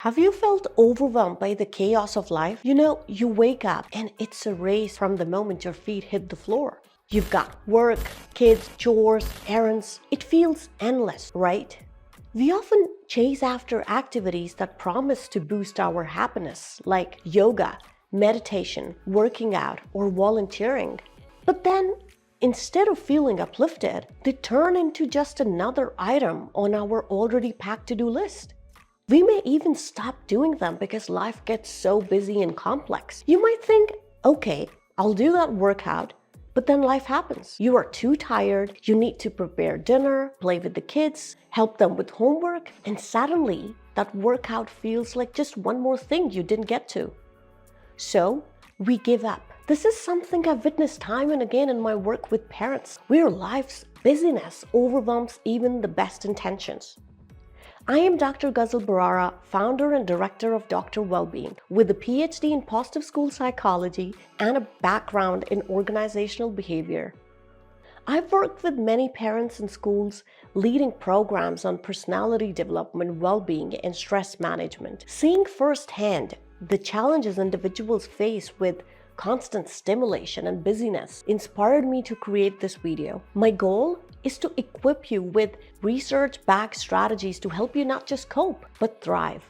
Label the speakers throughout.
Speaker 1: Have you felt overwhelmed by the chaos of life? You wake up and it's a race from the moment your feet hit the floor. You've got work, kids, chores, errands. It feels endless, right? We often chase after activities that promise to boost our happiness, like yoga, meditation, working out, or volunteering. But then, instead of feeling uplifted, they turn into just another item on our already packed to-do list. We may even stop doing them because life gets so busy and complex. You might think, okay, I'll do that workout, but then life happens. You are too tired, you need to prepare dinner, play with the kids, help them with homework, and suddenly that workout feels like just one more thing you didn't get to. So, we give up. This is something I've witnessed time and again in my work with parents, where life's busyness overwhelms even the best intentions. I am Dr. Gazal, Bharara, founder and director of Dr. Wellbeing, with a PhD in positive school psychology and a background in organizational behavior. I've worked with many parents and schools, leading programs on personality development, well-being, and stress management. Seeing firsthand the challenges individuals face with constant stimulation and busyness inspired me to create this video. My goal is to equip you with research-backed strategies to help you not just cope, but thrive.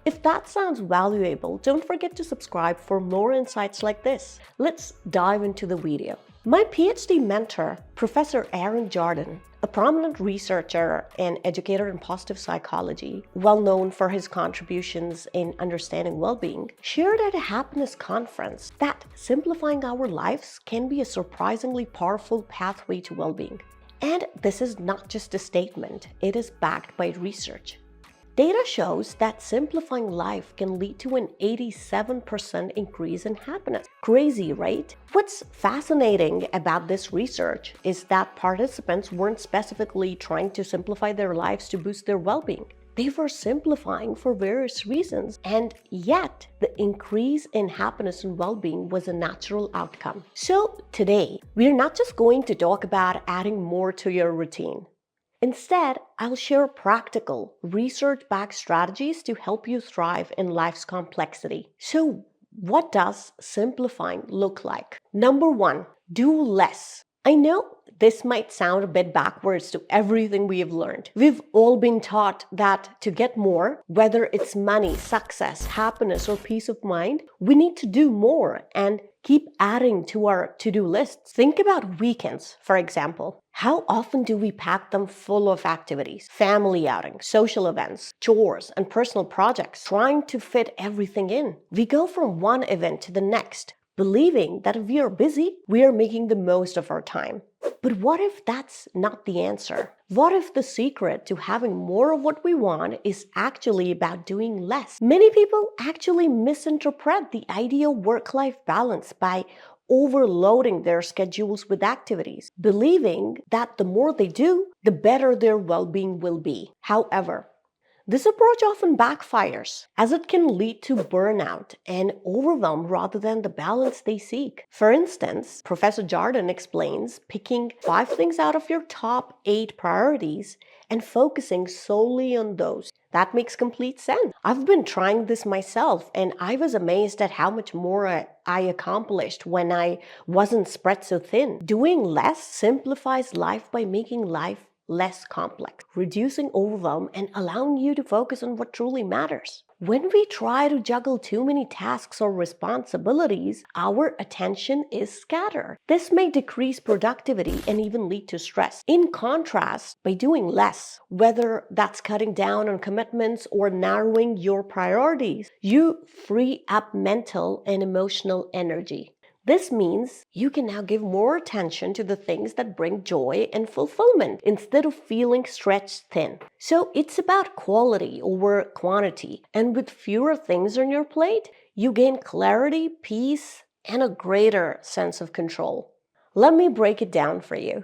Speaker 1: If that sounds valuable, don't forget to subscribe for more insights like this. Let's dive into the video. My PhD mentor, Professor Aaron Jordan, a prominent researcher and educator in positive psychology, well known for his contributions in understanding well-being, shared at a happiness conference that simplifying our lives can be a surprisingly powerful pathway to well-being. And this is not just a statement, it is backed by research. Data shows that simplifying life can lead to an 87% increase in happiness. Crazy, right? What's fascinating about this research is that participants weren't specifically trying to simplify their lives to boost their well-being. They were simplifying for various reasons, and yet the increase in happiness and well-being was a natural outcome. So today, we're not just going to talk about adding more to your routine. Instead, I'll share practical, research-backed strategies to help you thrive in life's complexity. So, what does simplifying look like? Number 1, do less. I know this might sound a bit backwards to everything we have learned. We've all been taught that to get more, whether it's money, success, happiness, or peace of mind, we need to do more and keep adding to our to-do lists. Think about weekends, for example. How often do we pack them full of activities, family outings, social events, chores, and personal projects, trying to fit everything in? We go from one event to the next, believing that if we are busy, we are making the most of our time. But what if that's not the answer? What if the secret to having more of what we want is actually about doing less? Many people actually misinterpret the ideal work-life balance by overloading their schedules with activities, believing that the more they do, the better their well-being will be. However, this approach often backfires, as it can lead to burnout and overwhelm rather than the balance they seek. For instance, Professor Jordan explains picking 5 things out of your top 8 priorities and focusing solely on those. That makes complete sense. I've been trying this myself, and I was amazed at how much more I accomplished when I wasn't spread so thin. Doing less simplifies life by making life less complex, reducing overwhelm and allowing you to focus on what truly matters. When we try to juggle too many tasks or responsibilities, our attention is scattered. This may decrease productivity and even lead to stress. In contrast, by doing less, whether that's cutting down on commitments or narrowing your priorities, you free up mental and emotional energy. This means you can now give more attention to the things that bring joy and fulfillment instead of feeling stretched thin. So it's about quality over quantity, and with fewer things on your plate, you gain clarity, peace, and a greater sense of control. Let me break it down for you.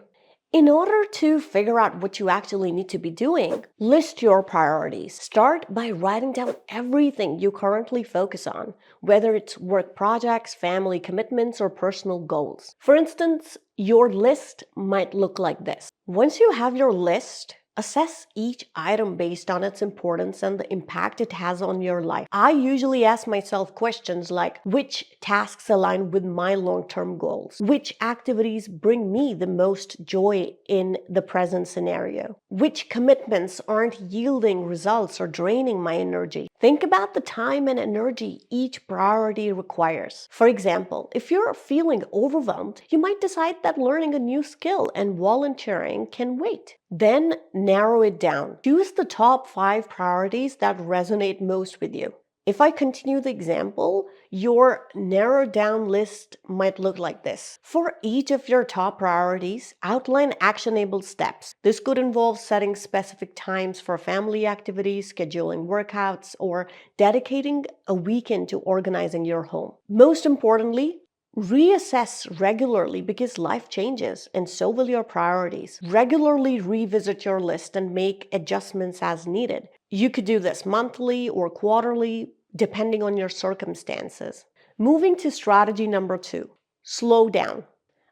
Speaker 1: In order to figure out what you actually need to be doing, list your priorities. Start by writing down everything you currently focus on, whether it's work projects, family commitments, or personal goals. For instance, your list might look like this. Once you have your list, Assess each item based on its importance and the impact it has on your life. I usually ask myself questions like which tasks align with my long-term goals, which activities bring me the most joy in the present scenario, which commitments aren't yielding results or draining my energy. Think about the time and energy each priority requires. For example, if you're feeling overwhelmed, you might decide that learning a new skill and volunteering can wait. Then narrow it down. Choose the top 5 priorities that resonate most with you. If I continue the example, your narrowed down list might look like this. For each of your top priorities, outline actionable steps. This could involve setting specific times for family activities, scheduling workouts, or dedicating a weekend to organizing your home. Most importantly, reassess regularly because life changes and so will your priorities. Regularly revisit your list and make adjustments as needed. You could do this monthly or quarterly, depending on your circumstances. Moving to strategy number 2, slow down.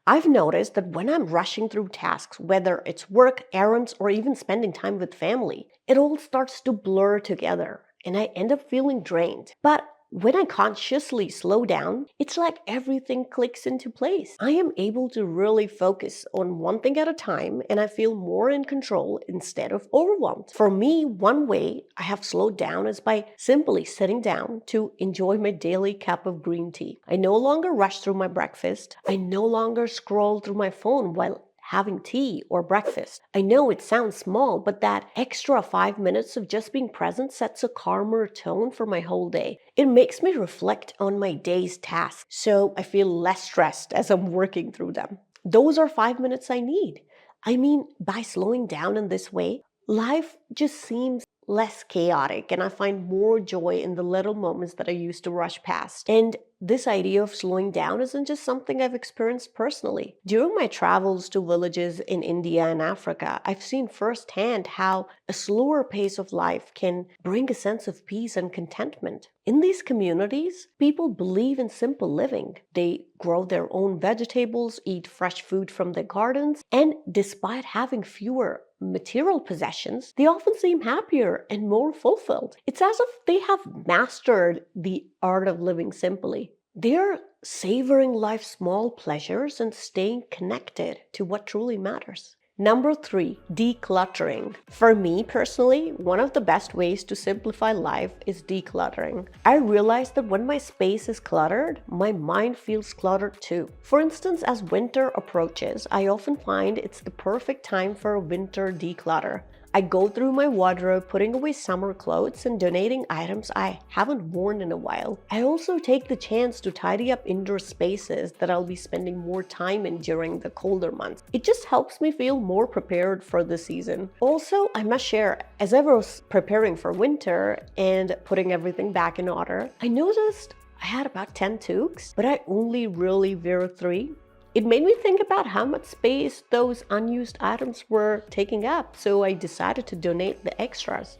Speaker 1: I've noticed that when I'm rushing through tasks, whether it's work, errands, or even spending time with family, it all starts to blur together and I end up feeling drained. But when I consciously slow down, it's like everything clicks into place. I am able to really focus on one thing at a time and I feel more in control instead of overwhelmed. For me, one way I have slowed down is by simply sitting down to enjoy my daily cup of green tea. I no longer rush through my breakfast. I no longer scroll through my phone while having tea or breakfast. I know it sounds small, but that extra 5 minutes of just being present sets a calmer tone for my whole day. It makes me reflect on my day's tasks, so I feel less stressed as I'm working through them. Those are 5 minutes I need. I mean, by slowing down in this way, life just seems less chaotic and I find more joy in the little moments that I used to rush past. And this idea of slowing down isn't just something I've experienced personally. During my travels to villages in India and Africa, I've seen firsthand how a slower pace of life can bring a sense of peace and contentment. In these communities, people believe in simple living. They grow their own vegetables, eat fresh food from their gardens, and despite having fewer material possessions, they often seem happier and more fulfilled. It's as if they have mastered the art of living simply. They're savoring life's small pleasures and staying connected to what truly matters. Number 3, decluttering. For me personally, one of the best ways to simplify life is decluttering. I realize that when my space is cluttered, my mind feels cluttered too. For instance, as winter approaches, I often find it's the perfect time for a winter declutter. I go through my wardrobe, putting away summer clothes and donating items I haven't worn in a while. I also take the chance to tidy up indoor spaces that I'll be spending more time in during the colder months. It just helps me feel more prepared for the season. Also, I must share, as I was preparing for winter and putting everything back in order, I noticed I had about 10 toques, but I only really wear 3. It made me think about how much space those unused items were taking up, so I decided to donate the extras.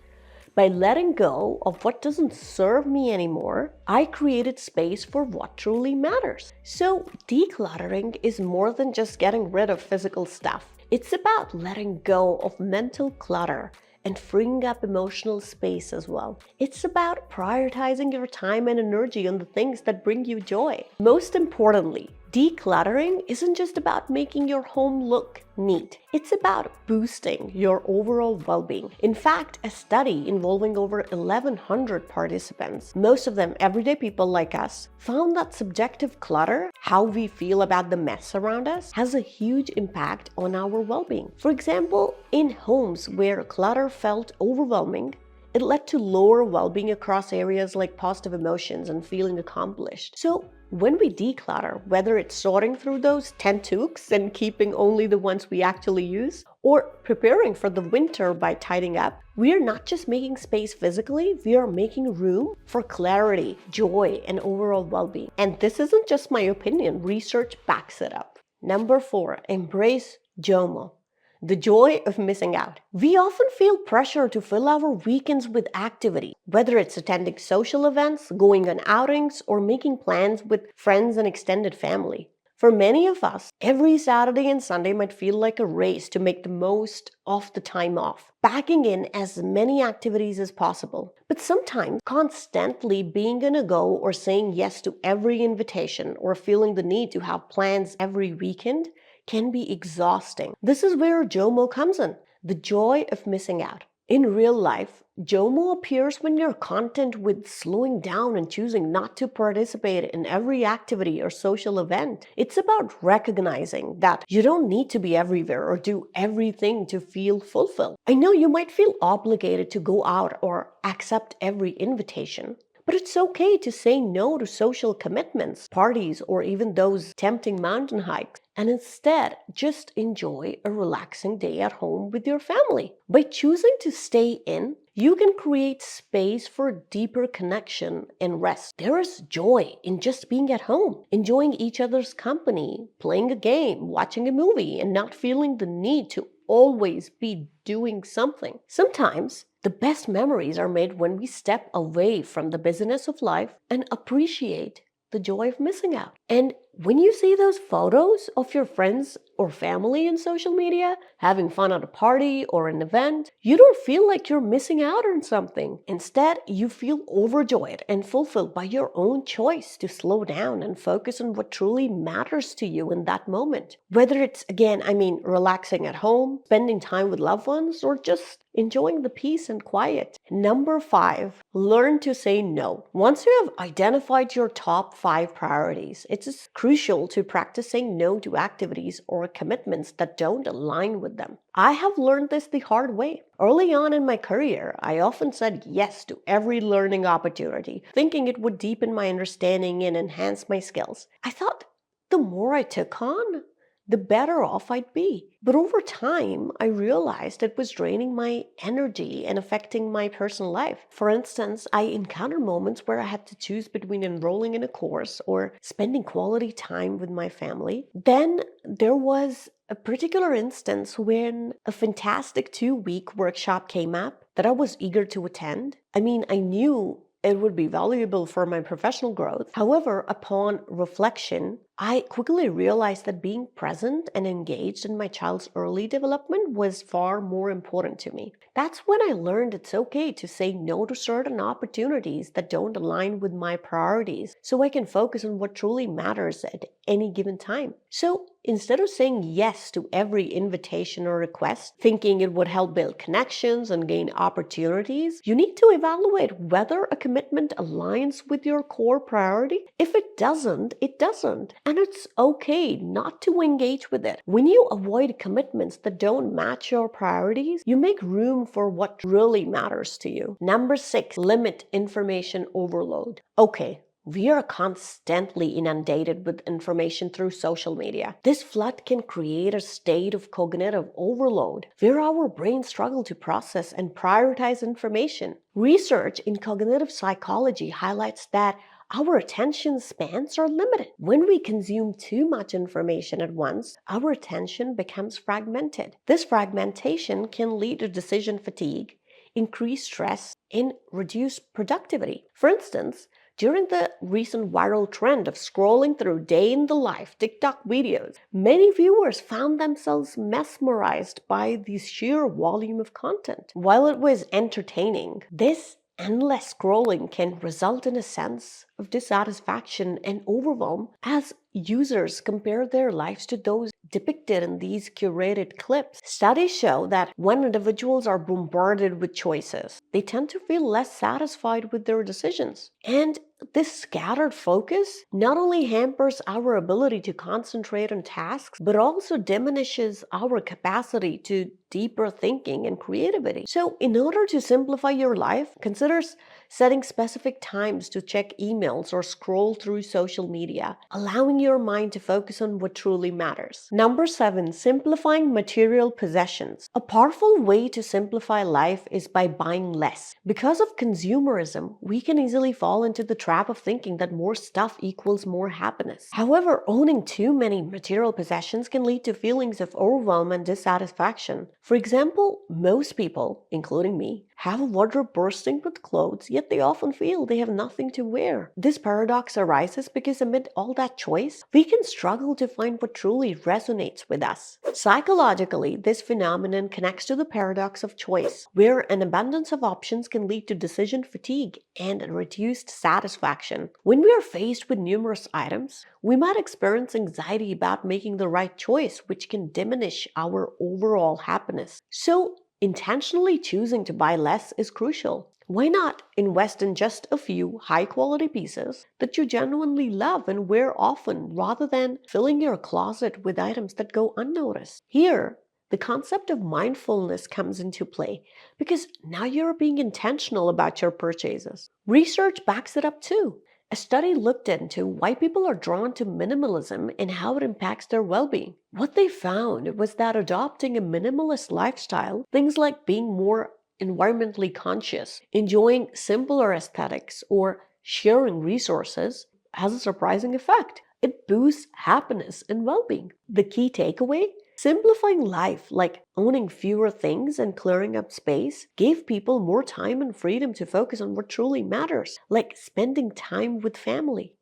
Speaker 1: By letting go of what doesn't serve me anymore, I created space for what truly matters. So decluttering is more than just getting rid of physical stuff. It's about letting go of mental clutter and freeing up emotional space as well. It's about prioritizing your time and energy on the things that bring you joy. Most importantly, decluttering isn't just about making your home look neat. It's about boosting your overall well-being. In fact, a study involving over 1,100 participants, most of them everyday people like us, found that subjective clutter, how we feel about the mess around us, has a huge impact on our well-being. For example, in homes where clutter felt overwhelming, it led to lower well-being across areas like positive emotions and feeling accomplished. So when we declutter, whether it's sorting through those 10 toques and keeping only the ones we actually use, or preparing for the winter by tidying up, we are not just making space physically, we are making room for clarity, joy, and overall well-being. And this isn't just my opinion, research backs it up. Number 4, embrace JOMO. The joy of missing out. We often feel pressure to fill our weekends with activity, whether it's attending social events, going on outings, or making plans with friends and extended family. For many of us, every Saturday and Sunday might feel like a race to make the most of the time off, packing in as many activities as possible. But sometimes, constantly being on a go or saying yes to every invitation or feeling the need to have plans every weekend can be exhausting. This is where JOMO comes in, the joy of missing out. In real life, JOMO appears when you're content with slowing down and choosing not to participate in every activity or social event. It's about recognizing that you don't need to be everywhere or do everything to feel fulfilled. I know you might feel obligated to go out or accept every invitation, but it's okay to say no to social commitments, parties, or even those tempting mountain hikes, and instead just enjoy a relaxing day at home with your family. By choosing to stay in, you can create space for deeper connection and rest. There is joy in just being at home, enjoying each other's company, playing a game, watching a movie, and not feeling the need to always be doing something. Sometimes, the best memories are made when we step away from the busyness of life and appreciate the joy of missing out. And when you see those photos of your friends or family in social media, having fun at a party or an event, you don't feel like you're missing out on something. Instead, you feel overjoyed and fulfilled by your own choice to slow down and focus on what truly matters to you in that moment. Whether it's, relaxing at home, spending time with loved ones, or just enjoying the peace and quiet. Number 5, learn to say no. Once you have identified your top 5 priorities, it's crucial to practice saying no to activities or commitments that don't align with them. I have learned this the hard way. Early on in my career, I often said yes to every learning opportunity, thinking it would deepen my understanding and enhance my skills. I thought the more I took on, the better off I'd be. But over time, I realized it was draining my energy and affecting my personal life. For instance, I encountered moments where I had to choose between enrolling in a course or spending quality time with my family. Then there was a particular instance when a fantastic 2-week workshop came up that I was eager to attend. I knew it would be valuable for my professional growth. However, upon reflection, I quickly realized that being present and engaged in my child's early development was far more important to me. That's when I learned it's okay to say no to certain opportunities that don't align with my priorities, so I can focus on what truly matters at any given time. So instead of saying yes to every invitation or request, thinking it would help build connections and gain opportunities, you need to evaluate whether a commitment aligns with your core priority. If it doesn't, it doesn't. And it's okay not to engage with it. When you avoid commitments that don't match your priorities, you make room for what really matters to you. Number 6, limit information overload. Okay, we are constantly inundated with information through social media. This flood can create a state of cognitive overload where our brains struggle to process and prioritize information. Research in cognitive psychology highlights that our attention spans are limited. When we consume too much information at once, our attention becomes fragmented. This fragmentation can lead to decision fatigue, increased stress, and reduced productivity. For instance, during the recent viral trend of scrolling through day in the life TikTok videos, many viewers found themselves mesmerized by the sheer volume of content. While it was entertaining, this endless scrolling can result in a sense of dissatisfaction and overwhelm as users compare their lives to those depicted in these curated clips. Studies show that when individuals are bombarded with choices, they tend to feel less satisfied with their decisions. And this scattered focus not only hampers our ability to concentrate on tasks, but also diminishes our capacity to deeper thinking and creativity. So, in order to simplify your life, consider setting specific times to check emails or scroll through social media, allowing your mind to focus on what truly matters. Number 7, simplifying material possessions. A powerful way to simplify life is by buying less. Because of consumerism, we can easily fall into the trap of thinking that more stuff equals more happiness. However, owning too many material possessions can lead to feelings of overwhelm and dissatisfaction. For example, most people, including me, have a wardrobe bursting with clothes, yet they often feel they have nothing to wear. This paradox arises because amid all that choice, we can struggle to find what truly resonates with us. Psychologically, this phenomenon connects to the paradox of choice, where an abundance of options can lead to decision fatigue and reduced satisfaction. When we are faced with numerous items, we might experience anxiety about making the right choice, which can diminish our overall happiness. So, intentionally choosing to buy less is crucial. Why not invest in just a few high quality pieces that you genuinely love and wear often rather than filling your closet with items that go unnoticed? Here, the concept of mindfulness comes into play because now you're being intentional about your purchases. Research backs it up too. A study looked into why people are drawn to minimalism and how it impacts their well-being. What they found was that adopting a minimalist lifestyle, things like being more environmentally conscious, enjoying simpler aesthetics, or sharing resources, has a surprising effect. It boosts happiness and well-being. The key takeaway? Simplifying life, like owning fewer things and clearing up space, gave people more time and freedom to focus on what truly matters, like spending time with family.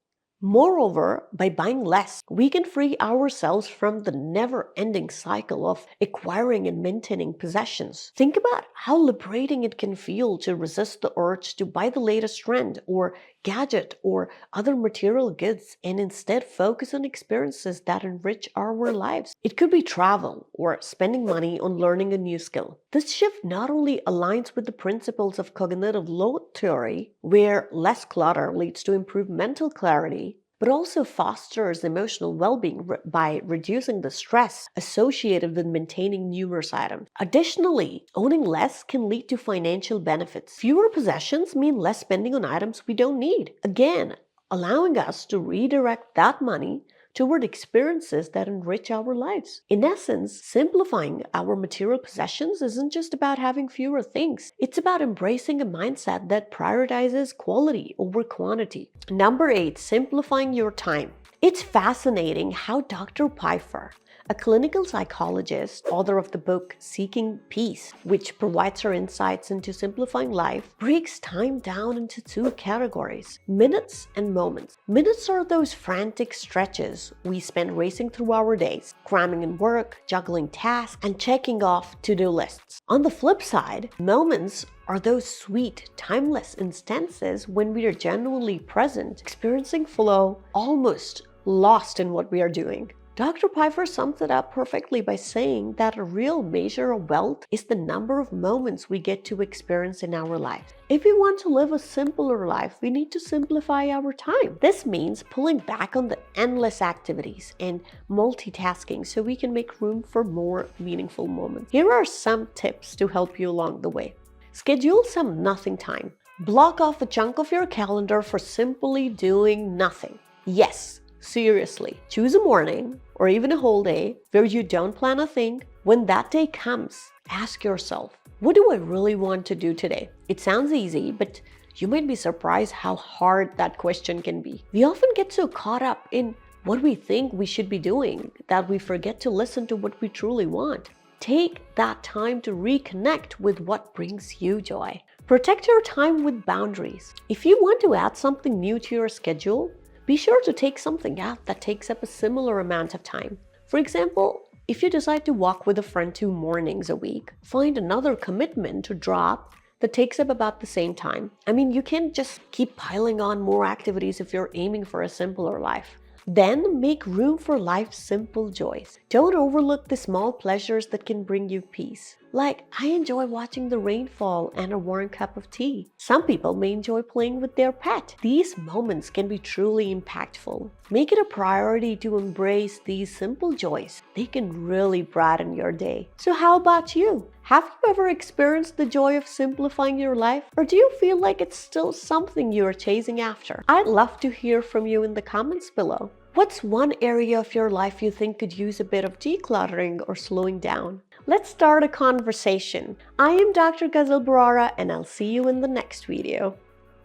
Speaker 1: Moreover, by buying less, we can free ourselves from the never-ending cycle of acquiring and maintaining possessions. Think about how liberating it can feel to resist the urge to buy the latest trend or gadget or other material goods and instead focus on experiences that enrich our lives. It could be travel or spending money on learning a new skill. This shift not only aligns with the principles of cognitive load theory, where less clutter leads to improved mental clarity, but also fosters emotional well-being by reducing the stress associated with maintaining numerous items. Additionally, owning less can lead to financial benefits. Fewer possessions mean less spending on items we don't need. Again, allowing us to redirect that money toward experiences that enrich our lives. In essence, simplifying our material possessions isn't just about having fewer things. It's about embracing a mindset that prioritizes quality over quantity. Number 8, simplifying your time. It's fascinating how Dr. Pfeiffer, a clinical psychologist, author of the book Seeking Peace, which provides her insights into simplifying life, breaks time down into two categories: minutes and moments. Minutes are those frantic stretches we spend racing through our days, cramming in work, juggling tasks, and checking off to-do lists. On the flip side, moments are those sweet, timeless instances when we are genuinely present, experiencing flow, almost lost in what we are doing. Dr. Pfeiffer sums it up perfectly by saying that a real measure of wealth is the number of moments we get to experience in our life. If we want to live a simpler life, we need to simplify our time. This means pulling back on the endless activities and multitasking so we can make room for more meaningful moments. Here are some tips to help you along the way. Schedule some nothing time. Block off a chunk of your calendar for simply doing nothing. Yes, seriously, choose a morning or even a whole day where you don't plan a thing. When that day comes, ask yourself, what do I really want to do today? It sounds easy, but you might be surprised how hard that question can be. We often get so caught up in what we think we should be doing that we forget to listen to what we truly want. Take that time to reconnect with what brings you joy. Protect your time with boundaries. If you want to add something new to your schedule, be sure to take something out that takes up a similar amount of time. For example, if you decide to walk with a friend 2 mornings a week, find another commitment to drop that takes up about the same time. You can't just keep piling on more activities if you're aiming for a simpler life. Then make room for life's simple joys. Don't overlook the small pleasures that can bring you peace. Like, I enjoy watching the rain fall and a warm cup of tea. Some people may enjoy playing with their pet. These moments can be truly impactful. Make it a priority to embrace these simple joys. They can really brighten your day. So how about you? Have you ever experienced the joy of simplifying your life? Or do you feel like it's still something you're chasing after? I'd love to hear from you in the comments below. What's one area of your life you think could use a bit of decluttering or slowing down? Let's start a conversation. I am Dr. Gazal Bharara, and I'll see you in the next video.